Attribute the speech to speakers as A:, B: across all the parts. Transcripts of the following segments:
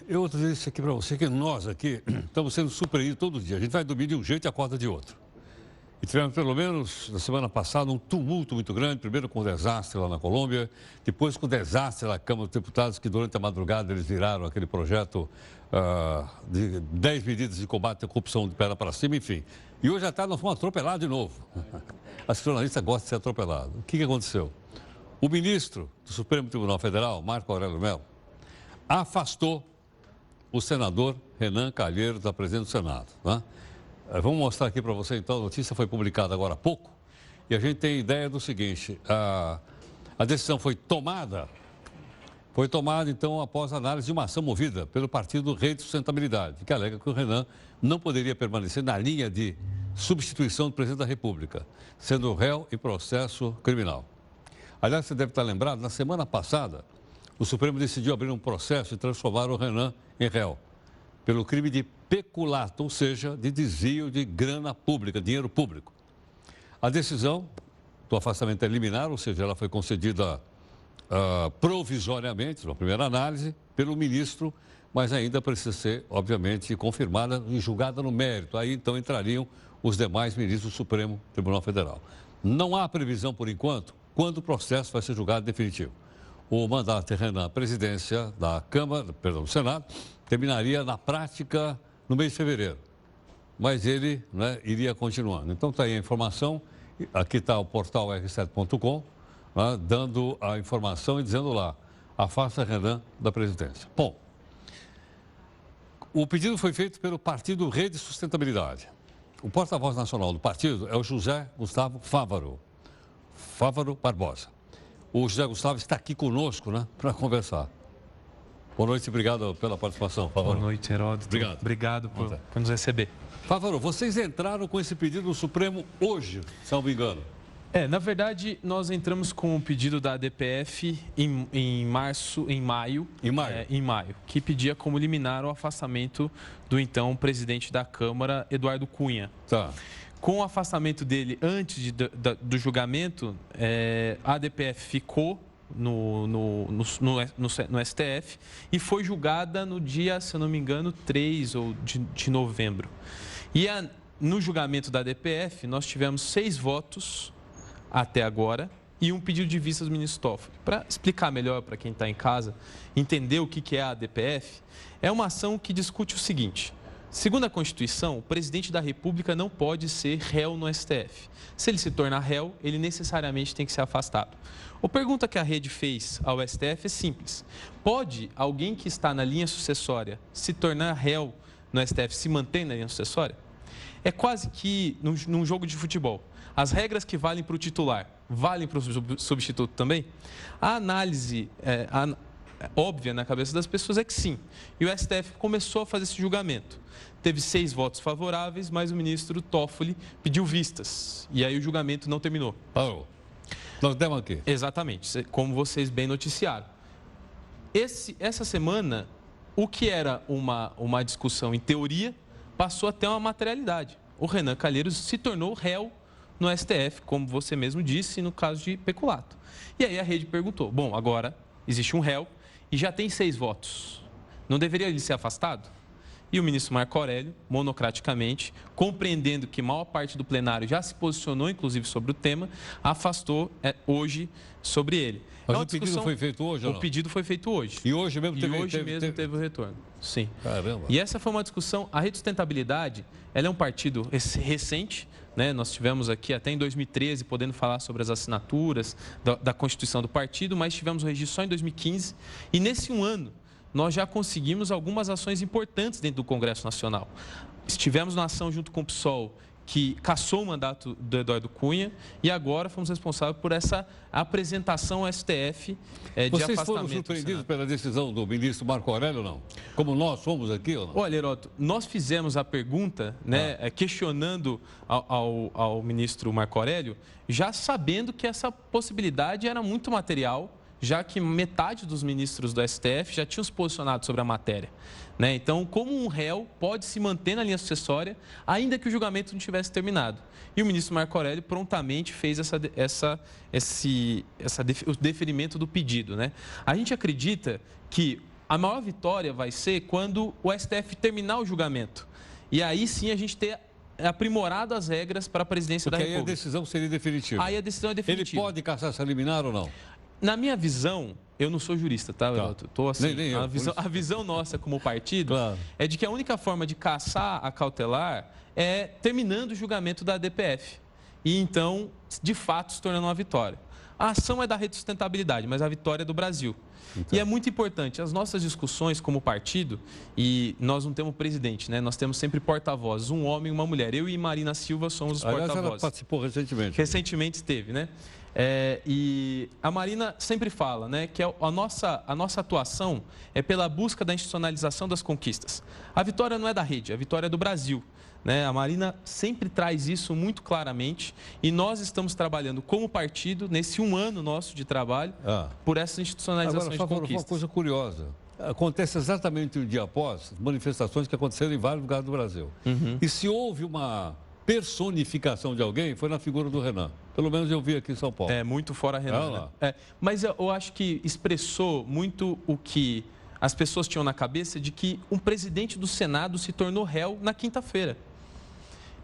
A: eu vou dizer isso aqui para você, que nós aqui estamos sendo surpreendidos todo dia. A gente vai dormir de um jeito e acorda de outro. E tivemos, pelo menos, na semana passada, um tumulto muito grande, primeiro com o desastre lá na Colômbia, depois com o desastre na Câmara dos Deputados, que durante a madrugada eles viraram aquele projeto de 10 medidas de combate à corrupção de perna para cima, enfim. E hoje à tarde nós fomos atropelados de novo. As jornalistas gostam de ser atropelados. O que aconteceu? O ministro do Supremo Tribunal Federal, Marco Aurélio Mello, afastou o senador Renan Calheiros da presidência do Senado. Né? Vamos mostrar aqui para você, então, a notícia foi publicada agora há pouco, e a gente tem ideia do seguinte, a decisão foi tomada, então, após a análise de uma ação movida pelo partido Rede de Sustentabilidade, que alega que o Renan não poderia permanecer na linha de substituição do presidente da República, sendo réu em processo criminal. Aliás, você deve estar lembrado, na semana passada, o Supremo decidiu abrir um processo e transformar o Renan em réu, pelo crime de peculato, ou seja, de desvio de grana pública, dinheiro público. A decisão do afastamento é liminar, ou seja, ela foi concedida provisoriamente, na primeira análise, pelo ministro, mas ainda precisa ser, obviamente, confirmada e julgada no mérito. Aí, então, entrariam os demais ministros do Supremo Tribunal Federal. Não há previsão, por enquanto, quando o processo vai ser julgado definitivo. O mandato de Renan à presidência da Câmara, perdão, do Senado, terminaria na prática no mês de fevereiro. Mas ele, né, iria continuando. Então, está aí a informação. Aqui está o portal r7.com, né, dando a informação e dizendo lá, afasta Renan da presidência. Bom, o pedido foi feito pelo partido Rede de Sustentabilidade. O porta-voz nacional do partido é o José Gustavo Fávaro Barbosa. O José Gustavo está aqui conosco, né, para conversar. Boa noite, obrigado pela participação, Fávaro.
B: Boa noite, Heródoto. Obrigado por nos receber.
A: Fávaro, vocês entraram com esse pedido no Supremo hoje, se não me engano.
B: Na verdade, nós entramos com o pedido da ADPF em maio, que pedia como liminar o afastamento do então presidente da Câmara, Eduardo Cunha.
A: Tá.
B: Com o afastamento dele antes do julgamento, a ADPF ficou no STF e foi julgada no dia, se eu não me engano, 3 de novembro. E no julgamento da ADPF, nós tivemos 6 votos até agora e um pedido de vista do ministro Toffoli. Para explicar melhor para quem está em casa, entender o que é a ADPF, é uma ação que discute o seguinte: segundo a Constituição, o presidente da República não pode ser réu no STF. Se ele se tornar réu, ele necessariamente tem que ser afastado. A pergunta que a rede fez ao STF é simples: pode alguém que está na linha sucessória se tornar réu no STF, se manter na linha sucessória? É quase que num jogo de futebol. As regras que valem para o titular valem para o substituto também? A análise óbvia na cabeça das pessoas é que sim. E o STF começou a fazer esse julgamento. Teve 6 votos favoráveis, mas o ministro Toffoli pediu vistas. E aí o julgamento não terminou.
A: Parou. Nós demos aqui.
B: Exatamente, como vocês bem noticiaram. Essa semana, o que era uma discussão em teoria, passou a ter uma materialidade. O Renan Calheiros se tornou réu no STF, como você mesmo disse, no caso de peculato. E aí a rede perguntou: bom, agora existe um réu e já tem 6 votos. Não deveria ele ser afastado? E o ministro Marco Aurélio, monocraticamente, compreendendo que maior parte do plenário já se posicionou, inclusive, sobre o tema, afastou hoje sobre ele.
A: Mas o pedido foi feito hoje ou não?
B: O pedido foi feito hoje.
A: E hoje mesmo
B: teve o retorno. Sim.
A: Caramba.
B: E essa foi uma discussão. A Rede Sustentabilidade, ela é um partido recente, né? Nós tivemos aqui até em 2013 podendo falar sobre as assinaturas da Constituição do partido, mas tivemos o registro só em 2015. E nesse ano, nós já conseguimos algumas ações importantes dentro do Congresso Nacional. Estivemos na ação junto com o PSOL, que cassou o mandato do Eduardo Cunha, e agora fomos responsáveis por essa apresentação ao STF de afastamento.
A: Vocês foram surpreendidos pela decisão do ministro Marco Aurélio ou não? Como nós fomos aqui ou não?
B: Olha, Heródoto, nós fizemos a pergunta, né, questionando ao ministro Marco Aurélio, já sabendo que essa possibilidade era muito material, já que metade dos ministros do STF já tinham se posicionado sobre a matéria. Né? Então, como um réu pode se manter na linha sucessória, ainda que o julgamento não tivesse terminado. E o ministro Marco Aurélio prontamente fez o deferimento do pedido. Né? A gente acredita que A maior vitória vai ser quando o STF terminar o julgamento. E aí sim a gente ter aprimorado as regras para a presidência da República.
A: Porque aí a decisão seria definitiva.
B: Aí a decisão é definitiva.
A: Ele pode caçar essa liminar ou não?
B: Na minha visão, eu não sou jurista, tá? Tô assim,
A: nem eu,
B: a visão nossa como partido
A: claro.
B: é de que a única forma de caçar a cautelar é terminando o julgamento da ADPF. E então, de fato, se tornando uma vitória. A ação é da Rede de Sustentabilidade, mas a vitória é do Brasil. Então. E é muito importante, as nossas discussões como partido, e nós não temos presidente, né? Nós temos sempre porta-vozes, um homem e uma mulher. Eu e Marina Silva somos os porta-vozes.
A: Ela participou recentemente.
B: Recentemente esteve, né? E a Marina sempre fala, né, que a nossa atuação é pela busca da institucionalização das conquistas. A vitória não é da rede, a vitória é do Brasil. Né? A Marina sempre traz isso muito claramente e nós estamos trabalhando como partido, nesse 1 ano nosso de trabalho, por essa institucionalização de conquistas.
A: Uma coisa curiosa, acontece exatamente um dia após manifestações que aconteceram em vários lugares do Brasil.
B: Uhum.
A: E se houve uma personificação de alguém, foi na figura do Renan. Pelo menos eu vi aqui em São Paulo.
B: É, muito fora Renan. Né? Mas eu acho que expressou muito o que as pessoas tinham na cabeça de que um presidente do Senado se tornou réu na quinta-feira.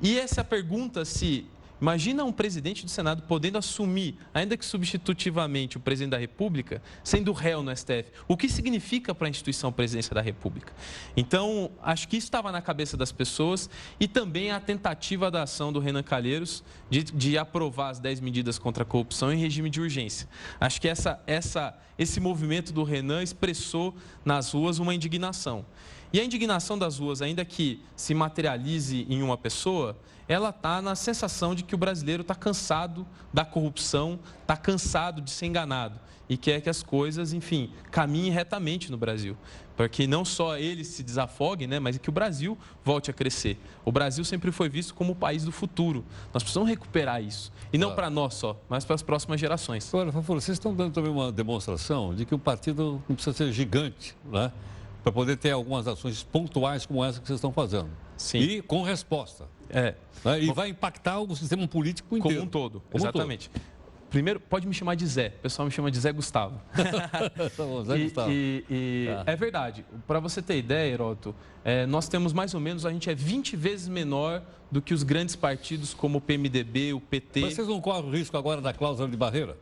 B: E essa pergunta se... Imagina um presidente do Senado podendo assumir, ainda que substitutivamente, o presidente da República, sendo réu no STF. O que significa para a instituição Presidência da República? Então, acho que isso estava na cabeça das pessoas e também a tentativa da ação do Renan Calheiros de aprovar as 10 medidas contra a corrupção em regime de urgência. Acho que esse movimento do Renan expressou nas ruas uma indignação. E a indignação das ruas, ainda que se materialize em uma pessoa, ela está na sensação de que o brasileiro está cansado da corrupção, está cansado de ser enganado e quer que as coisas, enfim, caminhem retamente no Brasil. Porque não só ele se desafogue, né, mas que o Brasil volte a crescer. O Brasil sempre foi visto como o país do futuro. Nós precisamos recuperar isso. E não para nós só, mas para as próximas gerações.
A: Agora, Fafuro, vocês estão dando também uma demonstração de que o partido não precisa ser gigante, né? Para poder ter algumas ações pontuais como essa que vocês estão fazendo.
B: Sim.
A: E com resposta. Né? E vai impactar o sistema político inteiro.
B: Como um todo, exatamente. Primeiro, pode me chamar de Zé. O pessoal me chama de Zé Gustavo.
A: Tá bom, Zé Gustavo.
B: É verdade. Para você ter ideia, Heródoto, nós temos mais ou menos, a gente é 20 vezes menor do que os grandes partidos como o PMDB, o PT.
A: Mas vocês não correm o risco agora da cláusula de barreira?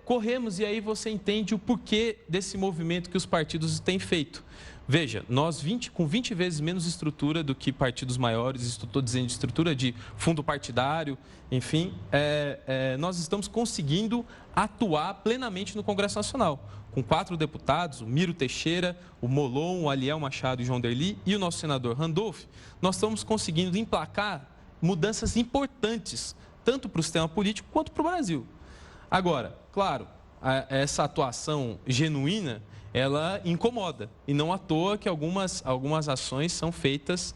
B: Corremos e aí você entende o porquê desse movimento que os partidos têm feito. Veja, nós com 20 vezes menos estrutura do que partidos maiores, estou dizendo de estrutura de fundo partidário, enfim, nós estamos conseguindo atuar plenamente no Congresso Nacional. Com 4 deputados, o Miro Teixeira, o Molon, o Aliel Machado e o João Derli e o nosso senador Randolph, nós estamos conseguindo emplacar mudanças importantes, tanto para o sistema político quanto para o Brasil. Agora, claro, essa atuação genuína, ela incomoda. E não à toa que algumas ações são feitas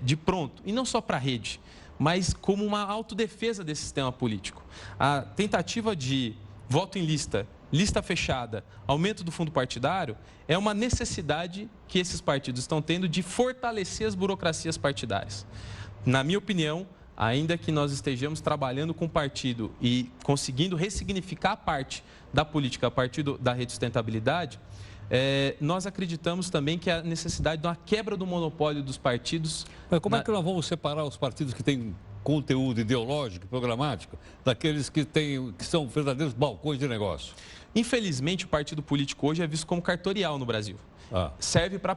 B: de pronto. E não só para a rede, mas como uma autodefesa desse sistema político. A tentativa de voto em lista, lista fechada, aumento do fundo partidário, é uma necessidade que esses partidos estão tendo de fortalecer as burocracias partidárias. Na minha opinião, ainda que nós estejamos trabalhando com o partido e conseguindo ressignificar a parte da política a partir da Rede de Sustentabilidade, nós acreditamos também que a necessidade de uma quebra do monopólio dos partidos...
A: Mas como é que nós vamos separar os partidos que têm conteúdo ideológico e programático daqueles que são verdadeiros balcões de negócio?
B: Infelizmente, o partido político hoje é visto como cartorial no Brasil. Serve para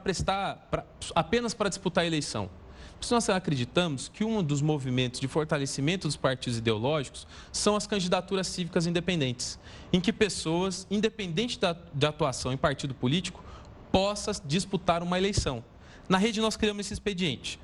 B: apenas para disputar a eleição. Nós acreditamos que um dos movimentos de fortalecimento dos partidos ideológicos são as candidaturas cívicas independentes, em que pessoas, independente da atuação em partido político, possam disputar uma eleição. Na rede, nós criamos esse expediente.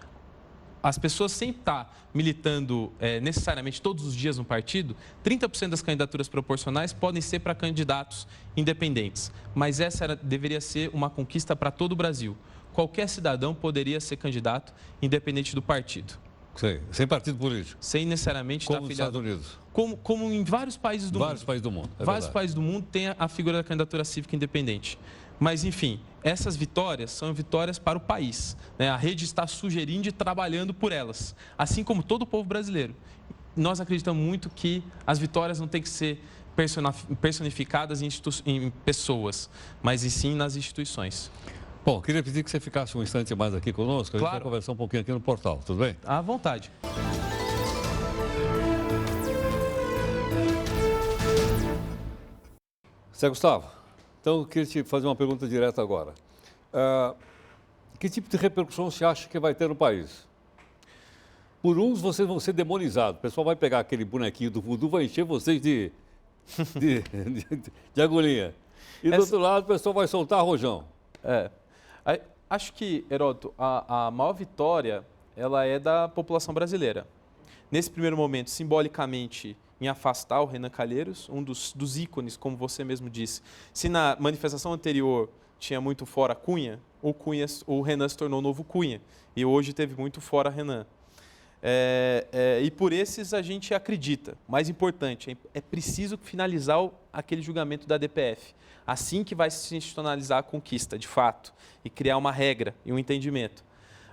B: As pessoas, sem estar militando necessariamente todos os dias no partido, 30% das candidaturas proporcionais podem ser para candidatos independentes. Mas essa deveria ser uma conquista para todo o Brasil. Qualquer cidadão poderia ser candidato, independente do partido.
A: Sim, sem partido político.
B: Sem necessariamente estar afiliado.
A: Como nos Estados Unidos.
B: Como em vários países do mundo.
A: Vários países do mundo.
B: Vários países do mundo têm a figura da candidatura cívica independente. Mas, enfim, essas vitórias são vitórias para o país. Né? A rede está sugerindo e trabalhando por elas, assim como todo o povo brasileiro. Nós acreditamos muito que as vitórias não têm que ser personificadas em pessoas, mas e sim nas instituições.
A: Bom, queria pedir que você ficasse um instante mais aqui conosco. A gente vai
B: Claro.
A: conversar um pouquinho aqui no portal, tudo bem?
B: À vontade.
A: Zé Gustavo, então eu queria te fazer uma pergunta direta agora. Que tipo de repercussão você acha que vai ter no país? Por uns, vocês vão ser demonizados. O pessoal vai pegar aquele bonequinho do voodoo, vai encher vocês de agulhinha. E do outro lado, o pessoal vai soltar rojão.
B: Acho que, Heródoto, a maior vitória ela é da população brasileira. Nesse primeiro momento, simbolicamente, em afastar o Renan Calheiros, um dos ícones, como você mesmo disse. Se na manifestação anterior tinha muito fora Cunha, o Renan se tornou o novo Cunha. E hoje teve muito fora Renan. E por esses a gente acredita. Mais importante, é preciso finalizar aquele julgamento da DPF. Assim que vai se institucionalizar a conquista, de fato, e criar uma regra e um entendimento.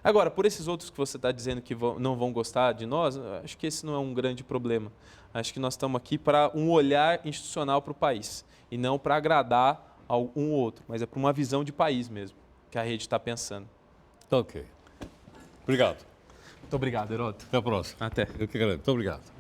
B: Agora, por esses outros que você está dizendo que não vão gostar de nós, acho que esse não é um grande problema. Acho que nós estamos aqui para um olhar institucional para o país, e não para agradar um ou outro, mas é para uma visão de país mesmo, que a rede está pensando.
A: Tá ok. Obrigado.
B: Muito obrigado, Heródoto.
A: Até a próxima.
B: Até.
A: Eu que agradeço. Muito obrigado.